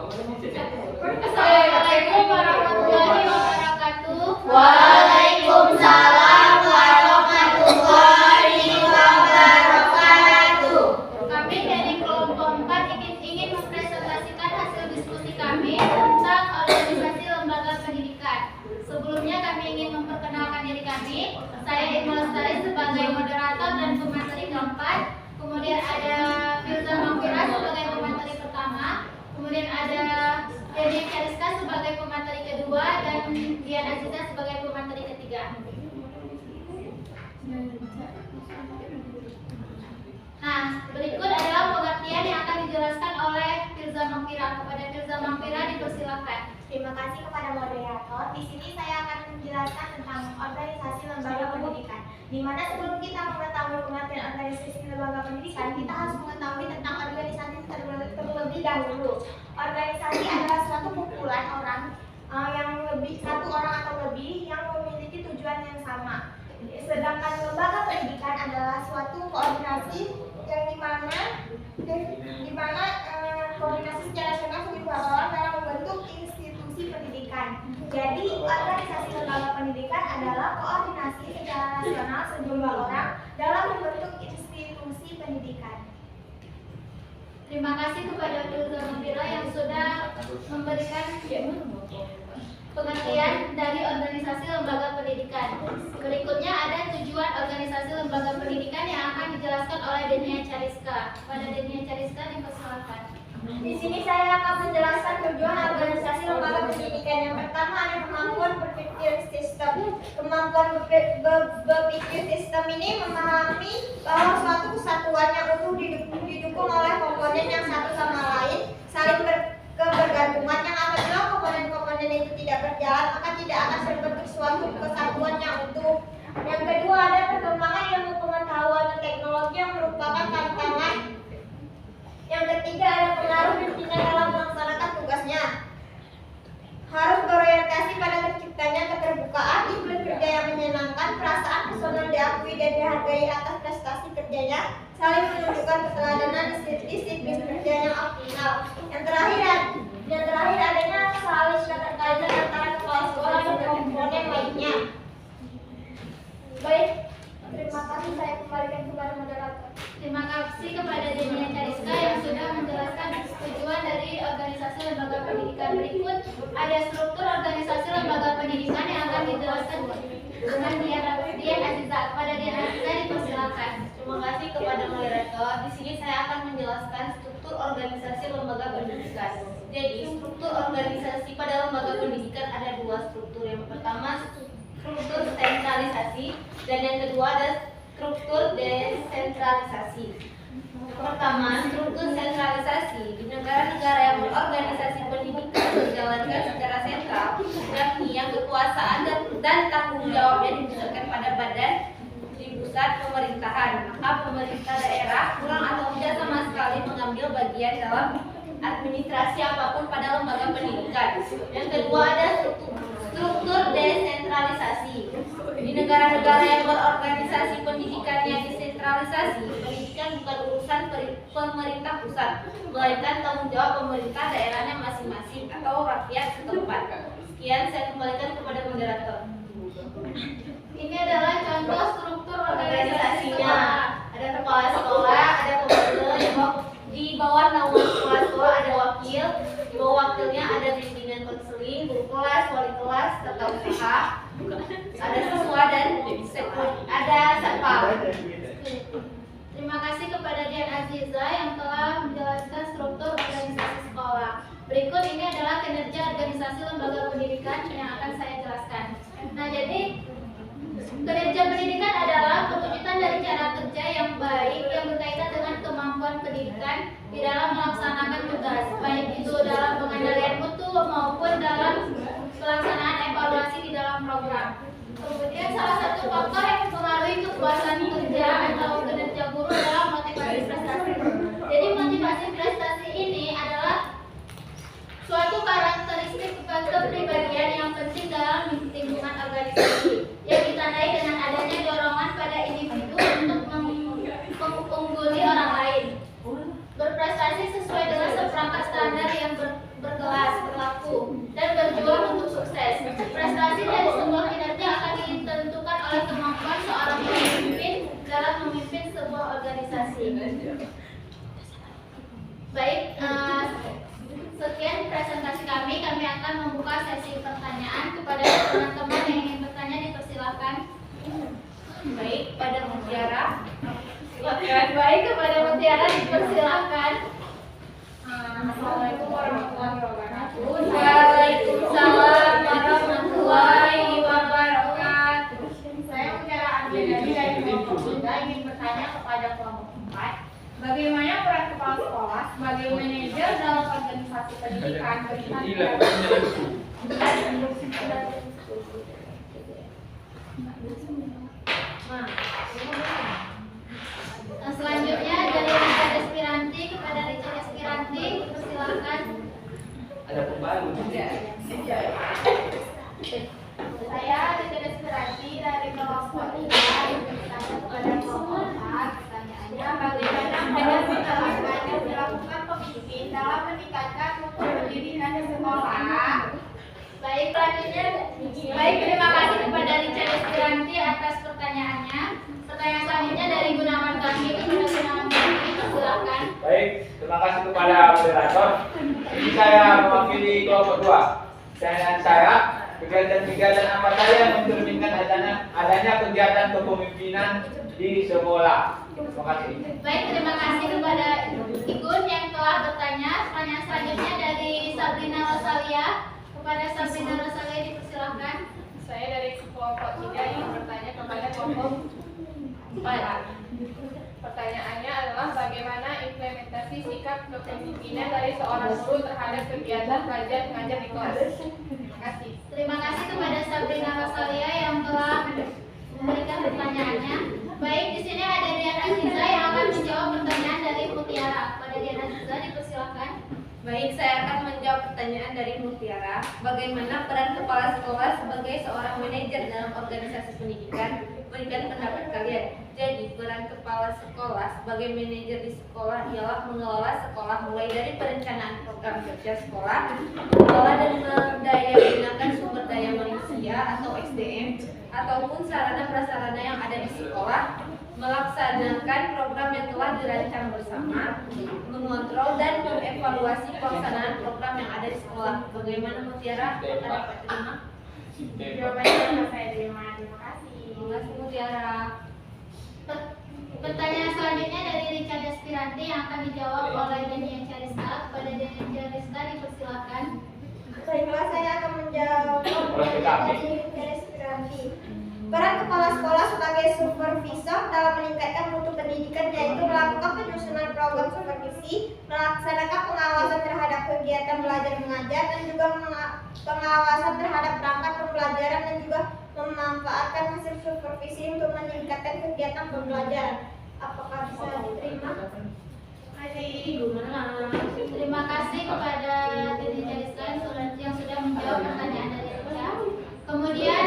Assalamualaikum warahmatullahi wabarakatuh. Waalaikumsalam warahmatullahi wabarakatuh. Kami dari kelompok 4 ingin mempresentasikan hasil diskusi kami tentang organisasi lembaga pendidikan. Sebelumnya kami ingin memperkenalkan diri kami. Saya Ibu Lestari sebagai moderator dan pemateri keempat. Kemudian ada Firza Mangkira sebagai pemateri pertama. Kemudian ada Deni Kariska sebagai pemateri kedua dan Dian Aziza sebagai pemateri ketiga. Nah, berikut adalah pengertian yang akan dijelaskan oleh Firza Mangkira. Kepada Firza Mangkira dipersilakan. Terima kasih kepada moderator. Di sini saya akan menjelaskan tentang organisasi lembaga pendidikan. Di mana sebelum kita mengetahui pengertian organisasi lembaga pendidikan, kita harus mengetahui tentang organisasi terlebih dahulu. Organisasi adalah suatu kumpulan orang satu orang atau lebih yang memiliki tujuan yang sama. Sedangkan lembaga pendidikan adalah suatu koordinasi yang dimana koordinasi secara nasional sejumlah orang dalam membentuk institusi pendidikan. Jadi organisasi lembaga pendidikan adalah koordinasi secara nasional sejumlah orang dalam membentuk institusi pendidikan. Terima kasih kepada Firza Mangkira yang sudah memberikan pengertian dari organisasi lembaga pendidikan. Berikutnya ada tujuan organisasi lembaga pendidikan yang akan dijelaskan oleh Denia Cariska. Pada Denia Cariska dipersilakan. Di sini saya akan menjelaskan tujuan organisasi lembaga pendidikan. Yang pertama ada kemampuan berpikir sistem. Kemampuan berpikir sistem ini memahami bahwa suatu kesatuan yang utuh didukung oleh komponen yang satu sama lain, saling kebergantungan, yang apabila komponen-komponen itu tidak berjalan, maka tidak akan terbentuk suatu kesatuan yang utuh. Yang kedua ada perkembangan ilmu pengetahuan dan teknologi yang merupakan tantangan. Yang ketiga ada pengaruh pimpinan dalam melaksanakan tugasnya. Harus berorientasi pada terciptanya keterbukaan, iklim kerja yang menyenangkan, perasaan personal diakui dan dihargai atas prestasi kerjanya, saling menunjukkan keteladanan, disiplin kerja yang optimal. Yang terakhir adanya saling keterkaitan antara kepala sekolah dan komponen lainnya. Baik, terima kasih, saya kembalikan kepada moderator. Terima kasih kepada Denia Cariska yang sudah menjelaskan tujuan dari organisasi lembaga pendidikan. Berikut ada struktur organisasi lembaga pendidikan yang akan dijelaskan dengan Dian Aziza. Kepada Dian Aziza dipersilakan. Terima kasih kepada moderator. Di sini saya akan menjelaskan struktur organisasi lembaga pendidikan. Jadi, struktur organisasi pada lembaga pendidikan ada dua struktur. Yang pertama struktur sentralisasi dan yang kedua ada struktur desentralisasi. Pertama, struktur sentralisasi. Di negara-negara yang berorganisasi pendidikan dijalankan secara sentral, yakni yang kekuasaan dan tanggung jawabnya dipusatkan pada badan di pusat pemerintahan, maka pemerintah daerah kurang atau tidak sama sekali mengambil bagian dalam administrasi apapun pada lembaga pendidikan. Yang kedua ada struktur desentralisasi. Di negara-negara yang berorganisasi pendidikannya desentralisasi, pendidikan bukan urusan pemerintah pusat, melainkan tanggung jawab pemerintah daerahnya masing-masing atau rakyat setempat. Sekian, saya kembalikan kepada moderator. Ini adalah contoh struktur Organisasinya ada kepala sekolah, ada pembantu, di bawah naungan kepala sekolah ada wakil, di bawah wakilnya ada bimbingan konseling, guru kelas, wali kelas, tata usaha, ada siswa dan ada satpam. Terima kasih kepada Dian Aziza yang telah menjelaskan struktur organisasi sekolah. Berikut ini adalah kinerja organisasi lembaga pendidikan yang akan saya jelaskan. Nah, jadi kinerja pendidikan adalah perwujudan dari cara kerja yang baik yang berkaitan dengan kemampuan pendidikan di dalam melaksanakan tugas, baik itu dalam pengendalian mutu maupun dalam pelaksanaan evaluasi di dalam program. Kemudian salah satu faktor yang mempengaruhi kepuasan kerja atau kinerja guru adalah motivasi prestasi. Jadi motivasi prestasi ini adalah suatu karakteristik kepribadian yang penting dalam lingkungan organisasi yang ditandai dengan adanya dorongan pada individu untuk mengungguli orang lain, berprestasi sesuai dengan seperangkat standar yang berkaitan organisasi. Baik, sekian presentasi kami. Kami akan membuka sesi pertanyaan kepada teman-teman yang ingin bertanya, dipersilakan. Baik, pada Mutiara. Silakan. Baik, kepada Mutiara dipersilakan. Assalamualaikum warahmatullahi wabarakatuh. Waalaikumsalam warahmatullahi wabarakatuh. Saya Mutiara Arjadani dari kelompok 3 ingin bertanya kepada kelompok 4. Bagaimana peran kepala sekolah sebagai manajer dalam organisasi pendidikan Selanjutnya dari Richard Espiranti kepada Richard Espiranti, persilakan. Ada pembaru. Saya Richard Espiranti dari kelompok 3 ingin bertanya kepada kelompok 4. Pertanyaannya, bagaimana peran pendidikan yang dilakukan pemimpin dalam meningkatkan mutu pendidikan di sekolah? Baik, selanjutnya, baik, terima kasih kepada Richard Espiranti atas pertanyaannya. Pertanyaan selanjutnya dari Gunawan Kami kepada Gunawan Kami, persilakan. Baik, terima kasih kepada moderator. Ini saya mewakili kelompok 2. Pertanyaan saya, kegiatan-kegiatan apa saja yang mencerminkan adanya kegiatan kepemimpinan di sekolah? Terima kasih. Baik, terima kasih kepada Igun yang telah bertanya. Pertanyaan selanjutnya dari Sabrina Rosalia. Kepada Sabrina Rosalia dipersilakan. Saya dari kelompok 3 ingin bertanya kepada kelompok 4. Pertanyaannya adalah bagaimana implementasi sikap kepemimpinan dari seorang guru terhadap kegiatan belajar mengajar di kelas. Terima kasih. Terima kasih kepada Sabrina Rosalia yang telah memberikan pertanyaannya. Baik, di sini ada Dian Aziza yang akan menjawab pertanyaan dari Mutiara. Kepada Dian Aziza dipersilakan. Baik, saya akan menjawab pertanyaan dari Mutiara. Bagaimana peran kepala sekolah sebagai seorang manajer dalam organisasi pendidikan? Berikan pendapat kalian. Jadi, peran kepala sekolah sebagai manajer di sekolah ialah mengelola sekolah mulai dari perencanaan program kerja sekolah, mengelola dan mendayagunakan sumber daya manusia atau SDM, ataupun sarana-prasarana yang ada di sekolah, melaksanakan program yang telah dirancang bersama, mengontrol dan mengevaluasi pelaksanaan program yang ada di sekolah. Bagaimana Mutiara? Apakah dapat terima? Jawabannya saya terima. Terima kasih. Terima kasih Mutiara. Pertanyaan selanjutnya dari Richard Espiranti yang akan dijawab oleh Daniel Chariska. Kepada Daniel Chariska dipersilakan. Baiklah, saya akan menjawab dari Espiranti. Peran kepala sekolah sebagai supervisor dalam meningkatkan mutu pendidikan yaitu melakukan penyusunan program supervisi, melaksanakan pengawasan terhadap kegiatan belajar mengajar dan juga pengawasan terhadap perangkat pembelajaran dan juga memanfaatkan hasil supervisi untuk meningkatkan kegiatan pembelajaran. Apakah bisa diterima? Terima kasih kepada Dini Chariska yang sudah menjawab pertanyaan dari Richard. Kemudian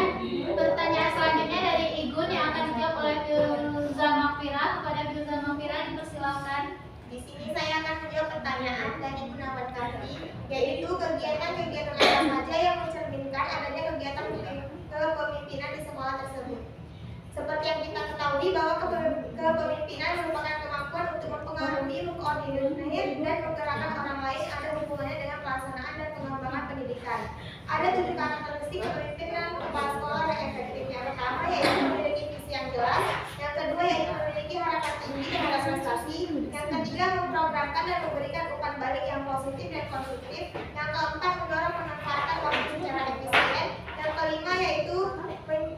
pertanyaan selanjutnya dari Igun yang akan dijawab oleh Firza Mafira. Kepada Firza Mafira dipersilakan. Di sini saya akan menjawab pertanyaan dari Gunawan Kami, yaitu kegiatan-kegiatan apa saja yang mencerminkan adanya kegiatan kepemimpinan di sekolah tersebut. Seperti yang kita ketahui bahwa kepemimpinan merupakan kemampuan untuk mempengaruhi, mengkoordinir, dan menggerakkan orang lain ada hubungannya dengan pelaksanaan dan pengembangan pendidikan. Ada 7 karakteristik kepemimpinan kepala sekolah yang efektif. Yang pertama yaitu memiliki visi yang jelas, yang kedua yaitu memiliki harapan tinggi terhadap prestasi, yang ketiga memprogramkan dan memberikan umpan balik yang positif dan konstruktif, yang keempat mendorong pemanfaatan waktu secara efisien, yang kelima yaitu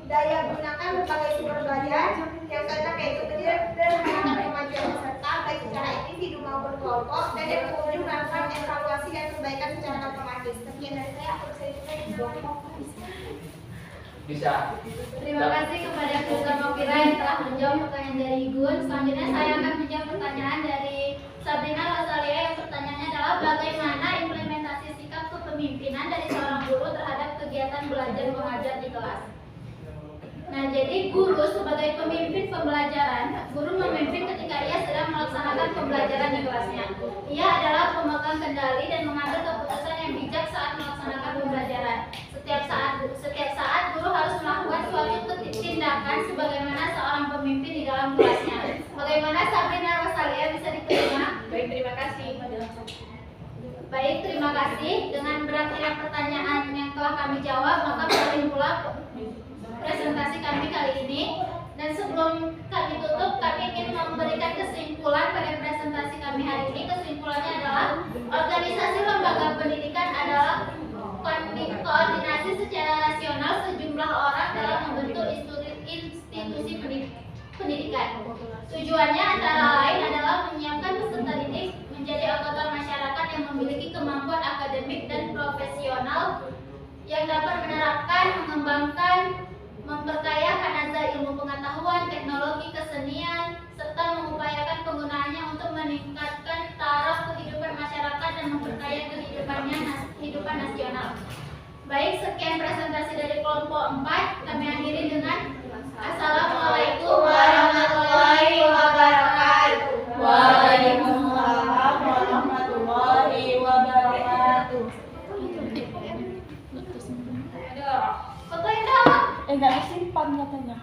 daya gunakan berbagai sumber belajar, yang keenam yaitu menyederhanakan kemajuan peserta baik secara individu maupun kelompok, dan yang ketujuh melakukan evaluasi dan perbaikan secara otomatis. Sekian dari saya, aku Bisa. Terima kasih kepada Firza Mafira yang telah menjawab pertanyaan dari Igun. Selanjutnya saya akan menjawab pertanyaan dari Sabrina Rosalia yang pertanyaannya adalah bagaimana implementasi sikap kepemimpinan dari seorang guru terhadap kegiatan belajar mengajar di kelas. Nah, jadi guru sebagai pemimpin pembelajaran, guru memimpin ketika ia sedang melaksanakan pembelajaran di kelasnya. Ia adalah pemegang kendali dan mengambil keputusan yang bijak saat melaksanakan pembelajaran. Setiap saat guru harus melakukan suatu tindakan sebagaimana seorang pemimpin di dalam kelasnya. Bagaimana Sabrina Baik, terima kasih. Dengan berakhirnya pertanyaan yang telah kami jawab, maka berakhir pula presentasi kami kali ini. Dan sebelum kami tutup, kami ingin memberikan kesimpulan pada presentasi kami hari ini. Kesimpulannya adalah organisasi lembaga pendidikan adalah koordinasi secara rasional sejumlah orang dalam membentuk institusi pendidikan. Tujuannya antara lain adalah menyiapkan peserta didik menjadi anggota masyarakat yang memiliki kemampuan akademik dan profesional yang dapat menerapkan, mengembangkan, memperkaya kanza ilmu pengetahuan, teknologi, kesenian, serta mengupayakan penggunaannya untuk meningkatkan taraf kehidupan masyarakat dan memperkaya kehidupan nasional. Baik, sekian presentasi dari kelompok 4. Kami akhiri dengan Assalamualaikum warahmatullahi wabarakatuh. Waalaikumsalam warahmatullahi wabarakatuh. Foto yang dalam. Enggak simpan katanya.